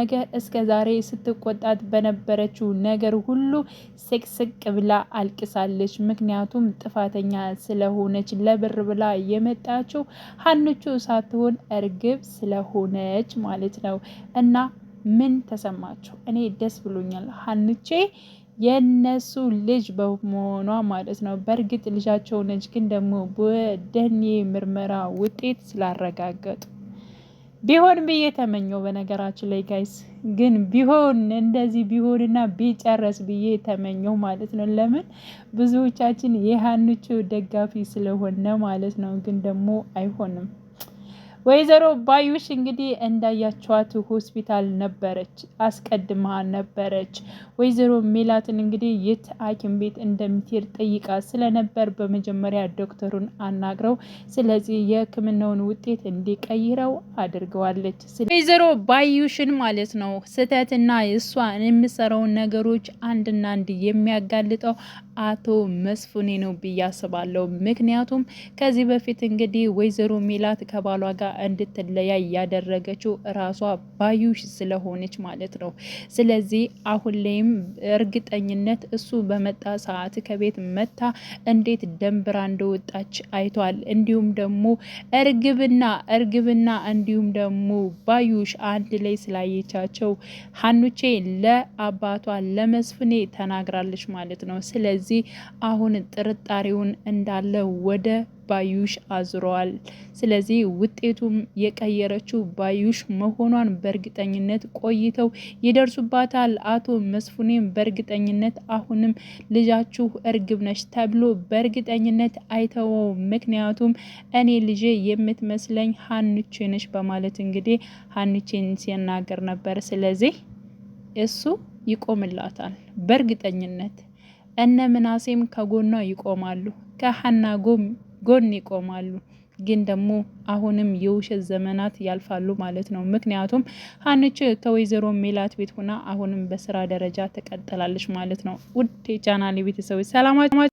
ነገር እስከ ዛሬ ስትቆጣት በነበረችው ነገር ሁሉ ስቅስቅ ብላ አልቅሳለች። ምክንያቱም ጥፋተኛ ስለሆነች ለብር ብላ የመጣችው ሀንቹ ሳትሆን እርግብ ስለሆነች ማለት ነው። እና ምን ተሰማችሁ? እኔ ደስ ብሎኛል ሀንቼ የነሱ ልጅ በመሆኗ ማለት ነው። በእርግጥ ልጃቸው ነች፣ ግን ደግሞ በዲኤንኤ ምርመራ ውጤት ስላረጋገጡ ቢሆን ብዬ ተመኘው። በነገራችን ላይ ጋይስ ግን ቢሆን እንደዚህ ቢሆንና ቢጨረስ ብዬ ተመኘው ማለት ነው። ለምን ብዙዎቻችን የሀንቹ ደጋፊ ስለሆነ ማለት ነው። ግን ደግሞ አይሆንም። ወይዘሮ ባዩሽ እንግዲህ እንዳያቸዋት ሆስፒታል ነበረች፣ አስቀድማ ነበረች። ወይዘሮ ሜላትን እንግዲህ የት ሐኪም ቤት እንደምትሄድ ጠይቃ ስለነበር በመጀመሪያ ዶክተሩን አናግረው ስለዚህ የሕክምናውን ውጤት እንዲቀይረው አድርገዋለች። ወይዘሮ ባዩሽን ማለት ነው ስህተትና እሷ የምሰራውን ነገሮች አንድና አንድ የሚያጋልጠው አቶ መስፍኔ ነው ብዬ አስባለሁ። ምክንያቱም ከዚህ በፊት እንግዲህ ወይዘሮ ሜላት ከባሏ ጋር እንድትለያይ ያደረገችው ራሷ ባዩሽ ስለሆነች ማለት ነው። ስለዚህ አሁን ላይም እርግጠኝነት እሱ በመጣ ሰዓት ከቤት መታ እንዴት ደንብራ እንደወጣች አይቷል። እንዲሁም ደግሞ እርግብና እንዲሁም ደግሞ ባዩሽ አንድ ላይ ስላየቻቸው ሀኑቼ ለአባቷ ለመስፍኔ ተናግራለች ማለት ነው። ስለዚህ አሁን ጥርጣሬውን እንዳለ ወደ ባዩሽ አዝሯል። ስለዚህ ውጤቱም የቀየረችው ባዩሽ መሆኗን በእርግጠኝነት ቆይተው ይደርሱባታል። አቶ መስፍኔም በእርግጠኝነት አሁንም ልጃችሁ እርግብ ነች ተብሎ በእርግጠኝነት አይተወው። ምክንያቱም እኔ ልጄ የምትመስለኝ ሀንቼ ነች በማለት እንግዲህ ሀንቼን ሲናገር ነበር። ስለዚህ እሱ ይቆምላታል በእርግጠኝነት። እነ ምናሴም ከጎኗ ይቆማሉ፣ ከሀና ጎን ይቆማሉ። ግን ደግሞ አሁንም የውሸት ዘመናት ያልፋሉ ማለት ነው። ምክንያቱም ሀንች ከወይዘሮ ሜላት ቤት ሆና አሁንም በስራ ደረጃ ትቀጥላለች ማለት ነው። ውድ የቻናሌ ቤተሰቦች ሰላማችሁ